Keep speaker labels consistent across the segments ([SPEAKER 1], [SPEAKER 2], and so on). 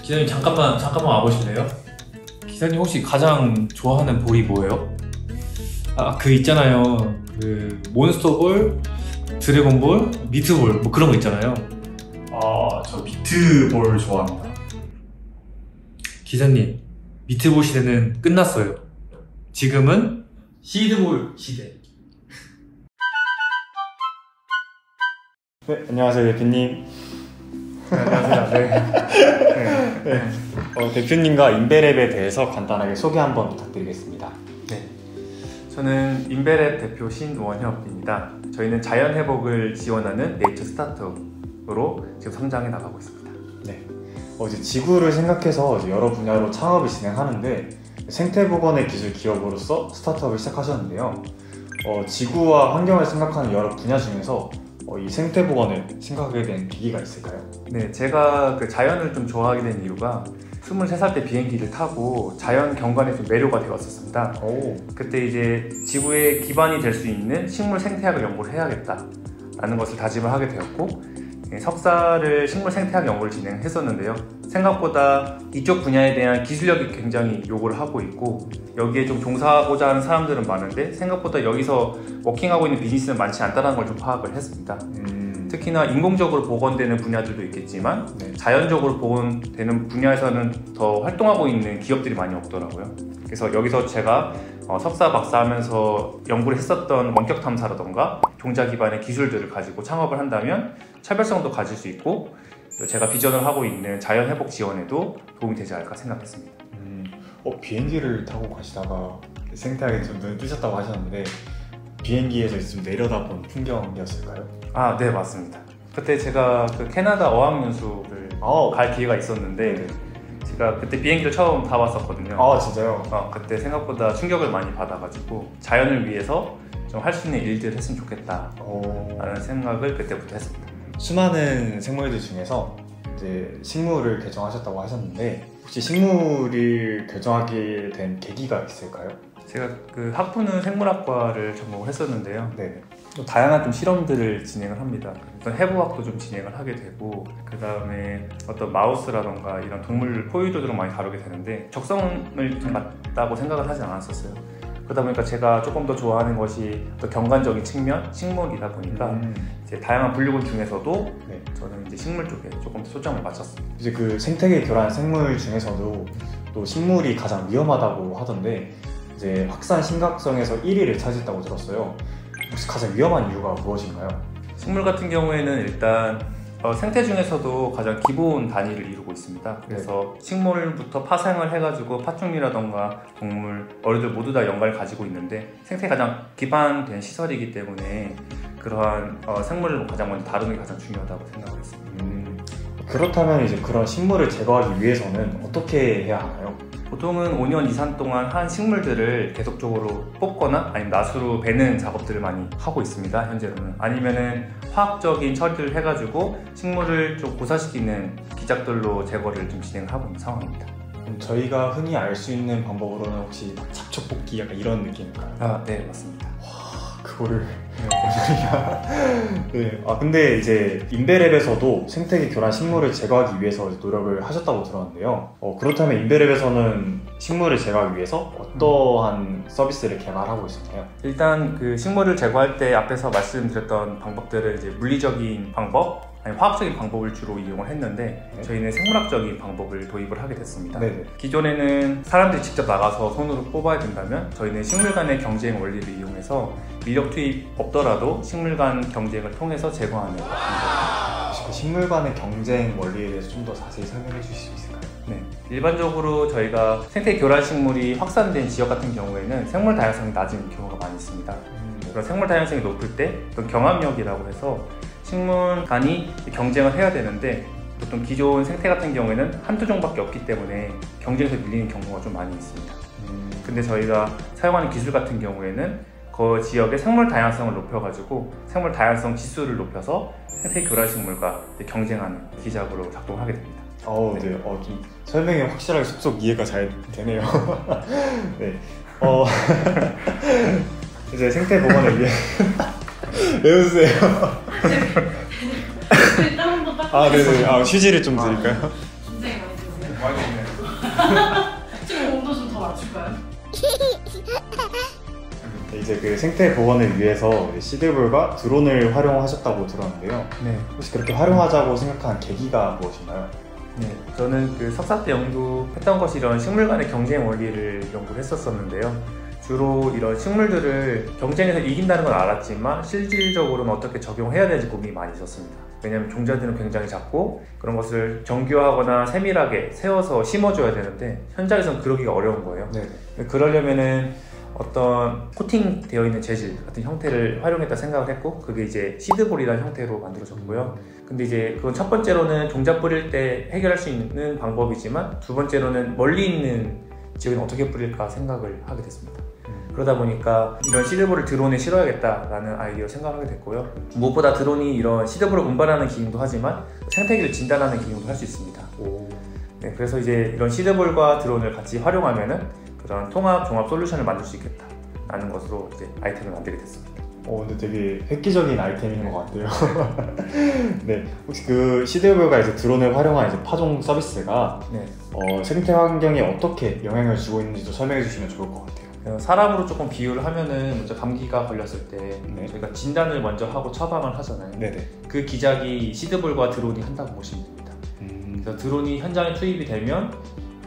[SPEAKER 1] 기사님 잠깐만 와보실래요? 기사님 혹시 가장 좋아하는 볼이 뭐예요? 그 있잖아요. 그 몬스터볼, 드래곤볼, 미트볼 뭐 그런 거 있잖아요.
[SPEAKER 2] 저 미트볼 좋아합니다.
[SPEAKER 1] 기사님, 미트볼 시대는 끝났어요. 지금은 시드볼 시대.
[SPEAKER 3] 네, 안녕하세요 대표님.
[SPEAKER 1] 안녕하세요. 네.
[SPEAKER 3] 대표님과 인베랩에 대해서 간단하게 소개 한번 부탁드리겠습니다.
[SPEAKER 4] 네, 저는 인베랩 대표 신원혁입니다. 저희는 자연회복을 지원하는 네이처 스타트업으로 지금 성장해 나가고 있습니다.
[SPEAKER 3] 네, 이제 지구를 생각해서 이제 여러 분야로 창업을 진행하는데 생태보건의 기술 기업으로서 스타트업을 시작하셨는데요. 지구와 환경을 생각하는 여러 분야 중에서 이 생태보건을 생각하게 된 계기가 있을까요?
[SPEAKER 4] 네, 제가 그 자연을 좀 좋아하게 된 이유가 23살 때 비행기를 타고 자연 경관에 좀 매료가 되었었습니다. 그때 이제 지구의 기반이 될 수 있는 식물 생태학을 연구를 해야겠다라는 것을 다짐을 하게 되었고, 석사를 식물 생태학 연구를 진행했었는데요. 생각보다 이쪽 분야에 대한 기술력이 굉장히 요구를 하고 있고, 여기에 좀 종사하고자 하는 사람들은 많은데 생각보다 여기서 워킹하고 있는 비즈니스는 많지 않다는 걸 좀 파악을 했습니다. 특히나 인공적으로 복원되는 분야들도 있겠지만 자연적으로 복원되는 분야에서는 더 활동하고 있는 기업들이 많이 없더라고요. 그래서 여기서 제가 석사 박사 하면서 연구를 했었던 원격 탐사라던가 종자 기반의 기술들을 가지고 창업을 한다면 차별성도 가질 수 있고, 제가 비전을 하고 있는 자연 회복 지원에도 도움이 되지 않을까 생각했습니다.
[SPEAKER 3] 비행기를 타고 가시다가 생태학에 좀 눈을 뜨셨다고 하셨는데 비행기에서 좀 내려다본 풍경이었을까요?
[SPEAKER 4] 네, 맞습니다. 그때 제가 그 캐나다 어학연수를 갈 기회가 있었는데 제가 그때 비행기를 처음 타봤었거든요.
[SPEAKER 3] 진짜요?
[SPEAKER 4] 그때 생각보다 충격을 많이 받아가지고 자연을 위해서 좀 할 수 있는 일들을 했으면 좋겠다 라는 생각을 그때부터 했습니다.
[SPEAKER 3] 수많은 생물들 중에서 이제 식물을 개종하셨다고 하셨는데 혹시 식물을 개종하게 된 계기가 있을까요?
[SPEAKER 4] 제가 그 학부는 생물학과를 전공을 했었는데요.
[SPEAKER 3] 네.
[SPEAKER 4] 또 다양한 좀 실험들을 진행을 합니다. 어떤 해부학도 좀 진행을 하게 되고, 그 다음에 어떤 마우스라던가 이런 동물 포유류들을 많이 다루게 되는데 적성을 좀 맞다고 생각을 하진 않았었어요. 그러다 보니까 제가 조금 더 좋아하는 것이 또 경관적인 측면, 식물이다 보니까 이제 다양한 분류군 중에서도 저는 이제 식물 쪽에 조금 더 초점을 맞췄습니다.
[SPEAKER 3] 이제 그 생태계 교란 생물 중에서도 또 식물이 가장 위험하다고 하던데 이제 확산 심각성에서 1위를 차지했다고 들었어요. 혹시 가장 위험한 이유가 무엇인가요?
[SPEAKER 4] 식물 같은 경우에는 일단 생태 중에서도 가장 기본 단위를 이루고 있습니다. 그래서 식물부터 파생을 해가지고 파충류라던가 동물, 어류들 모두 다 연관을 가지고 있는데 생태에 가장 기반된 시설이기 때문에 그러한 생물을 가장 먼저 다루는 게 가장 중요하다고 생각을 했습니다.
[SPEAKER 3] 그렇다면 이제 그런 식물을 제거하기 위해서는 어떻게 해야 하나요?
[SPEAKER 4] 보통은 5년 이상 동안 한 식물들을 계속적으로 뽑거나 아니면 낫으로 베는 작업들을 많이 하고 있습니다. 현재로는. 아니면은 화학적인 처리를 해가지고 식물을 좀 고사시키는 기작들로 제거를 좀 진행하고 있는 상황입니다.
[SPEAKER 3] 저희가 흔히 알 수 있는 방법으로는 혹시 잡초뽑기 약간 이런 느낌일까요?
[SPEAKER 4] 네, 맞습니다.
[SPEAKER 3] 그거를 네. 근데 이제 인베랩에서도 생태계 교란 식물을 제거하기 위해서 노력을 하셨다고 들었는데요. 그렇다면 인베랩에서는 식물을 제거하기 위해서 어떠한 서비스를 개발하고 있었나요?
[SPEAKER 4] 일단 그 식물을 제거할 때 앞에서 말씀드렸던 방법들은 이제 물리적인 방법, 아니 화학적인 방법을 주로 이용을 했는데 저희는 생물학적인 방법을 도입을 하게 됐습니다. 기존에는 사람들이 직접 나가서 손으로 뽑아야 된다면 저희는 식물 간의 경쟁 원리를 이용해서 인력 투입 없더라도 식물 간 경쟁을 통해서 제거하는 방법입니다.
[SPEAKER 3] 혹시 그 식물 간의 경쟁 원리에 대해서 좀 더 자세히 설명해 주실 수 있을까요?
[SPEAKER 4] 네, 일반적으로 저희가 생태 교란 식물이 확산된 지역 같은 경우에는 생물 다양성이 낮은 경우가 많이 있습니다. 그런 생물 다양성이 높을 때 어떤 경합력이라고 해서 식물 간이 경쟁을 해야 되는데 보통 기존 생태 같은 경우에는 한두 종밖에 없기 때문에 경쟁에서 밀리는 경우가 좀 많이 있습니다. 근데 저희가 사용하는 기술 같은 경우에는 그 지역의 생물 다양성을 높여가지고 생물 다양성 지수를 높여서 생태 교란 식물과 경쟁하는 기작으로 작동하게 됩니다.
[SPEAKER 3] 네. 좀 설명이 확실하게 쏙쏙 이해가 잘 되네요. 네. 이제 생태 복원을 위해 왜 웃으세요?
[SPEAKER 5] 일단 한번 딱.
[SPEAKER 3] 네네. 휴지를 좀 드릴까요?
[SPEAKER 5] 굉장히 많이
[SPEAKER 2] 많이
[SPEAKER 5] 드세요.
[SPEAKER 2] 좋네.
[SPEAKER 5] 지금 온도 좀 더 맞출까요?
[SPEAKER 3] 이제 그 생태 복원을 위해서 시드볼과 드론을 활용하셨다고 들었는데요.
[SPEAKER 4] 네.
[SPEAKER 3] 혹시 그렇게 활용하자고 생각한 계기가 무엇인가요?
[SPEAKER 4] 네, 저는 그 석사 때 연구했던 것이 이런 식물 간의 경쟁 원리를 연구를 했었었는데요. 주로 이런 식물들을 경쟁에서 이긴다는 건 알았지만 실질적으로는 어떻게 적용해야 되는지 고민이 많이 있었습니다. 왜냐하면 종자들은 굉장히 작고 그런 것을 정교하거나 세밀하게 세워서 심어줘야 되는데 현장에서는 그러기가 어려운 거예요.
[SPEAKER 3] 네.
[SPEAKER 4] 그러려면은 어떤 코팅되어 있는 재질 같은 형태를 활용했다 생각을 했고 그게 이제 시드볼이라는 형태로 만들어졌고요. 근데 이제 그건 첫 번째로는 종자 뿌릴 때 해결할 수 있는 방법이지만 두 번째로는 멀리 있는 지역에 어떻게 뿌릴까 생각을 하게 됐습니다. 그러다 보니까 이런 시드볼을 드론에 실어야겠다라는 아이디어를 생각하게 됐고요. 무엇보다 드론이 이런 시드볼을 운반하는 기능도 하지만 생태계를 진단하는 기능도 할 수 있습니다. 네, 그래서 이제 이런 시드볼과 드론을 같이 활용하면은 그런 종합 솔루션을 만들 수 있겠다라는 것으로 이제 아이템을 만들게 됐습니다.
[SPEAKER 3] 근데 되게 획기적인 아이템인 것 같아요. 네, 혹시 그 시드볼과 이제 드론을 활용한 이제 파종 서비스가
[SPEAKER 4] 네.
[SPEAKER 3] 생태 환경에 어떻게 영향을 주고 있는지도 설명해 주시면 좋을 것 같아요.
[SPEAKER 4] 사람으로 조금 비유를 하면은 먼저 감기가 걸렸을 때
[SPEAKER 3] 네.
[SPEAKER 4] 저희가 진단을 먼저 하고 처방을 하잖아요.
[SPEAKER 3] 네네.
[SPEAKER 4] 그 기작이 시드볼과 드론이 한다고 보시면 됩니다. 그래서 드론이 현장에 투입이 되면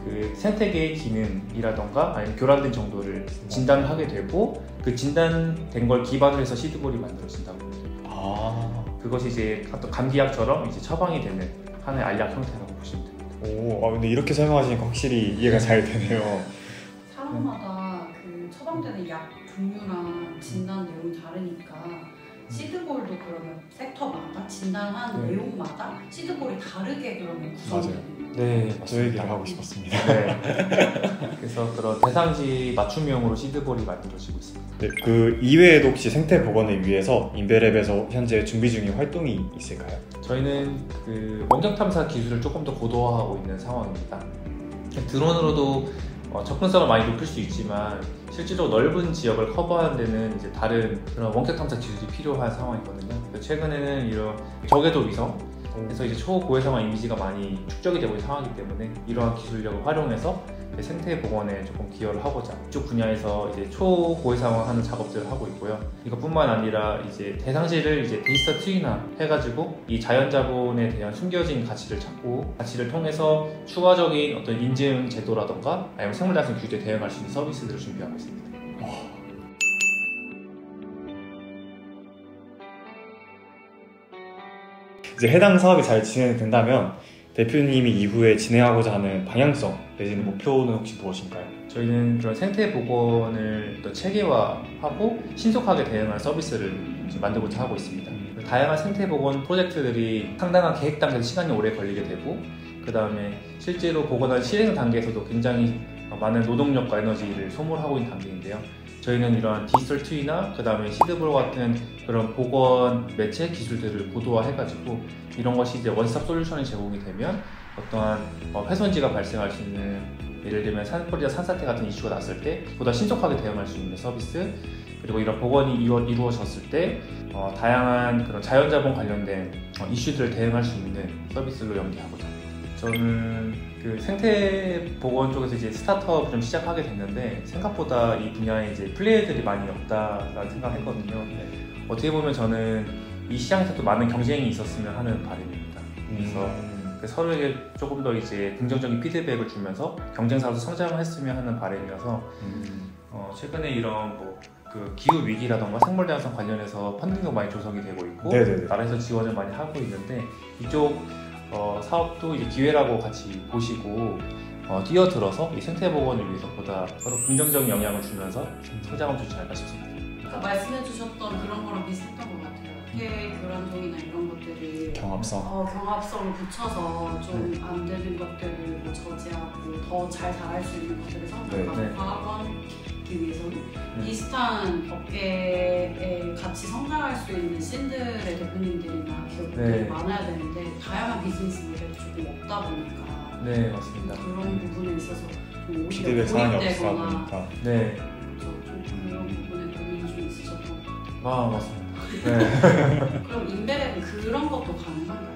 [SPEAKER 4] 그 생태계의 기능이라던가 아니면 교란된 정도를 진단을 하게 되고 그 진단된 걸 기반으로 해서 시드볼이 만들어진다고 합니다. 그것이 이제 어떤 감기약처럼 이제 처방이 되는 하나의 알약 형태라고 보시면 됩니다.
[SPEAKER 3] 근데 이렇게 설명하시니까 확실히 이해가 잘 되네요.
[SPEAKER 5] 사람마다 그 처방되는 약 종류랑 진단 내용이 다르니까 시드볼도 그러면 섹터마다 진단하는
[SPEAKER 4] 네.
[SPEAKER 5] 내용마다 시드볼이 다르게 그러면 구성돼요.
[SPEAKER 4] 네,
[SPEAKER 3] 저 얘기를 하고 싶었습니다.
[SPEAKER 4] 네. 그래서 그런 대상지 맞춤형으로 시드볼이 만들어지고 있습니다.
[SPEAKER 3] 네, 그 이외에도 혹시 생태 복원을 위해서 인베랩에서 현재 준비 중인 활동이 있을까요?
[SPEAKER 4] 저희는 그 원격 탐사 기술을 조금 더 고도화하고 있는 상황입니다. 드론으로도 접근성을 많이 높일 수 있지만 실제로 넓은 지역을 커버하는 데는 이제 다른 그런 원격 탐사 기술이 필요한 상황이거든요. 최근에는 이런 저궤도 위성 그래서 이제 초고해상화 이미지가 많이 축적이 되고 있는 상황이기 때문에 이러한 기술력을 활용해서 생태 복원에 조금 기여를 하고자 이쪽 분야에서 이제 초고해상화하는 작업들을 하고 있고요. 이것뿐만 아니라 이제 대상지를 이제 데이터 트위나 해가지고 이 자연 자본에 대한 숨겨진 가치를 찾고 가치를 통해서 추가적인 어떤 인증 제도라던가 아니면 생물 다양성 규제에 대응할 수 있는 서비스들을 준비하고 있습니다.
[SPEAKER 3] 이제 해당 사업이 잘 진행된다면 대표님이 이후에 진행하고자 하는 방향성 내지는 목표는 혹시 무엇인가요?
[SPEAKER 4] 저희는 그런 생태 복원을 또 체계화하고 신속하게 대응할 서비스를 만들고자 하고 있습니다. 다양한 생태 복원 프로젝트들이 상당한 계획 단계에서 시간이 오래 걸리게 되고 그 다음에 실제로 복원한 실행 단계에서도 굉장히 많은 노동력과 에너지를 소모하고 있는 단계인데요. 저희는 이러한 디지털 트위나 그 다음에 시드볼 같은 그런 복원 매체 기술들을 고도화해가지고 이런 것이 이제 원스톱 솔루션이 제공이 되면 어떠한 훼손지가 발생할 수 있는 예를 들면 산불이나 산사태 같은 이슈가 났을 때 보다 신속하게 대응할 수 있는 서비스 그리고 이런 복원이 이루어졌을 때 다양한 그런 자연자본 관련된 이슈들을 대응할 수 있는 서비스로 연계하고자 합니다. 저는 그 생태 복원 쪽에서 이제 스타트업을 좀 시작하게 됐는데 생각보다 이 분야에 이제 플레이어들이 많이 없다라는 생각을 했거든요. 어떻게 보면 저는 이 시장에서도 많은 경쟁이 있었으면 하는 바람입니다. 그래서 서로에게 조금 더 이제 긍정적인 피드백을 주면서 경쟁사로서 성장을 했으면 하는 바람이어서 최근에 이런 그 기후 위기라던가 생물 다양성 관련해서 펀딩도 많이 조성이 되고 있고
[SPEAKER 3] 네네네.
[SPEAKER 4] 나라에서 지원을 많이 하고 있는데 이쪽 사업도 이제 기회라고 같이 보시고 뛰어들어서 이 생태 복원을 위해서 보다 서로 긍정적인 영향을 주면서 성장을 주지 않을까 싶습니다.
[SPEAKER 5] 아까 말씀해주셨던 그런 거랑 비슷했던 것 같아요. 어떻게 교란종이나 이런 것들을 경합성을 붙여서 좀 안 되는 것들을 뭐 저지하고 더 잘 자랄 수 있는 것들을 성장하고 과학원기 위해서는 비슷한 업계에 같이 성장할 수 있는 씬들의 대표님들이나 기업들이 많아야 되는데 다양한 비즈니스 모델이 조금 없다 보니까
[SPEAKER 1] 네, 맞습니다.
[SPEAKER 5] 그런 부분에 있어서 좀
[SPEAKER 3] 피드백 사항이 없다 보니까
[SPEAKER 1] 네,
[SPEAKER 5] 좀 그런 부분에 고민이 좀 있으셨던
[SPEAKER 1] 맞습니다.
[SPEAKER 5] 네. 그럼 인베랩은 그런 것도 가능한가요?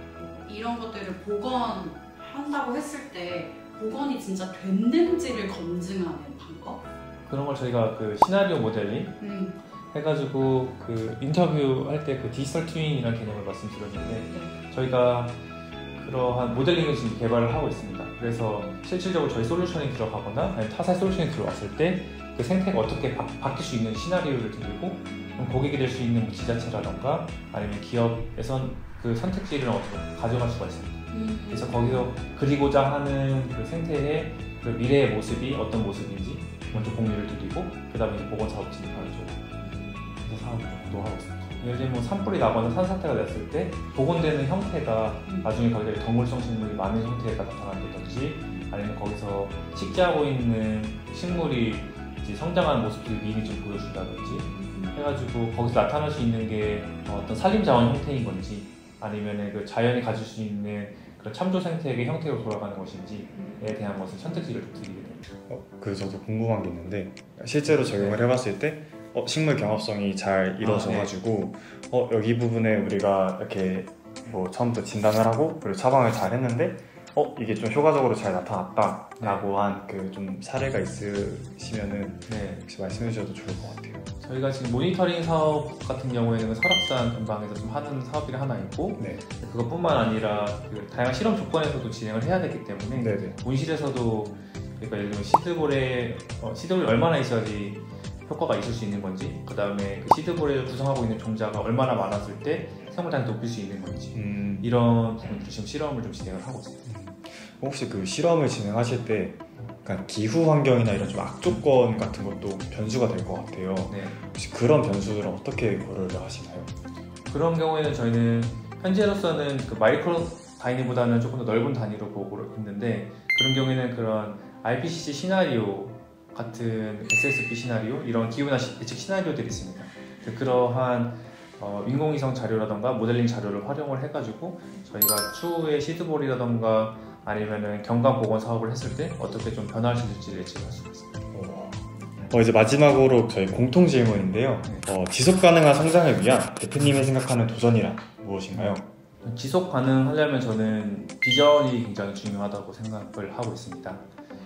[SPEAKER 5] 이런 것들을 복원한다고 했을 때 복원이 진짜 됐는지를 검증하는 방법?
[SPEAKER 1] 그런 걸 저희가 그 시나리오 모델링 해가지고 그 인터뷰 할 때 그 디지털 트윈이라는 개념을 말씀드렸는데 저희가 그러한 모델링을 지금 개발을 하고 있습니다. 그래서 실질적으로 저희 솔루션이 들어가거나 아니면 타사의 솔루션이 들어왔을 때 그 생태가 어떻게 바뀔 수 있는 시나리오를 드리고 고객이 될 수 있는 지자체라던가 아니면 기업에선 그 선택지를 어떻게 가져갈 수가 있습니다. 그래서 거기서 그리고자 하는 그 생태의 그 미래의 모습이 어떤 모습인지 먼저 공유를 드리고 그 다음에 보건 사업 진입하는 쪽으로 그래서 사업을 좀 구도하고 있습니다. 예를 들면 뭐 산불이 나거나 산사태가 났을 때 복원되는 형태가 나중에 거기다 덩굴성 식물이 많은 형태가 나타난다든지 아니면 거기서 식재하고 있는 식물이 이제 성장하는 모습들을 미리 좀 보여준다든지 해가지고 거기서 나타날 수 있는 게 어떤 산림자원 형태인 건지 아니면 그 자연이 가질 수 있는 그런 참조 생태계 형태로 돌아가는 것인지에 대한 것을 선택지를 좀 드리게 됩니다.
[SPEAKER 3] 그 저도 궁금한 게 있는데 실제로 적용을 해봤을 때 식물 경합성이 잘 이루어져가지고 여기 부분에 우리가 이렇게 뭐 처음부터 진단을 하고 그리고 처방을 잘 했는데 이게 좀 효과적으로 잘 나타났다 라고 한 그 좀 사례가 있으시면은 혹시 말씀해 주셔도 좋을 것 같아요.
[SPEAKER 1] 저희가 지금 모니터링 사업 같은 경우에는 설악산 근방에서 좀 하는 사업이 하나 있고 그것뿐만 아니라 그 다양한 실험 조건에서도 진행을 해야 되기 때문에 온실에서도 그러니까 예를 들면 시드볼이 얼마나 있어야지 효과가 있을 수 있는 건지 그 다음에 그 시드볼을 구성하고 있는 종자가 얼마나 많았을 때 생물량이 높일 수 있는 건지 이런 부분들을 지금 실험을 좀 진행을 하고 있습니다.
[SPEAKER 3] 혹시 그 실험을 진행하실 때 약간 기후 환경이나 이런 좀 악조건 같은 것도 변수가 될 것 같아요. 혹시 그런 변수들은 어떻게 고려를 하시나요?
[SPEAKER 1] 그런 경우에는 저희는 현재로서는 그 마이크로 단위보다는 조금 더 넓은 단위로 보고 있는데 그런 경우에는 그런 IPCC 시나리오 같은 SSP 시나리오 이런 기후나 예측 시나리오들이 있습니다. 그러한 인공위성 자료라던가 모델링 자료를 활용을 해가지고 저희가 추후에 시드볼이라던가 아니면은 경관 복원 사업을 했을 때 어떻게 좀 변화할 수 있을지를 예측할 수가 있습니다.
[SPEAKER 3] 이제 마지막으로 저희 공통 질문인데요. 지속 가능한 성장을 위한 대표님이 생각하는 도전이란 무엇인가요?
[SPEAKER 1] 지속 가능하려면 저는 비전이 굉장히 중요하다고 생각을 하고 있습니다.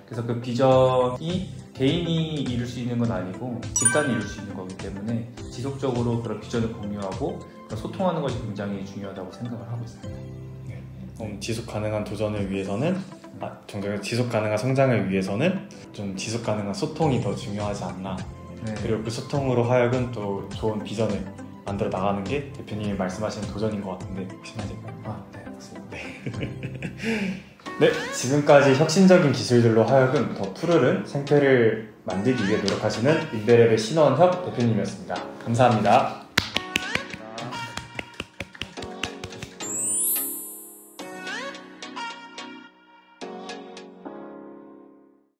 [SPEAKER 1] 그래서 그 비전이 개인이 이룰 수 있는 건 아니고 집단이 이룰 수 있는 거기 때문에 지속적으로 그런 비전을 공유하고 소통하는 것이 굉장히 중요하다고 생각을 하고 있습니다.
[SPEAKER 3] 지속 가능한 도전을 위해서는 지속 가능한 성장을 위해서는 좀 지속 가능한 소통이 더 중요하지 않나. 그리고 그 소통으로 하여금 또 좋은 비전을 만들어 나가는 게 대표님이 말씀하시는 도전인 것 같은데 혹시 맞을까요?
[SPEAKER 1] 네, 맞습니다.
[SPEAKER 3] 네, 지금까지 혁신적인 기술들로 하여금 더 푸르른 생태를 만들기 위해 노력하시는 인베랩의 신원혁 대표님이었습니다. 감사합니다.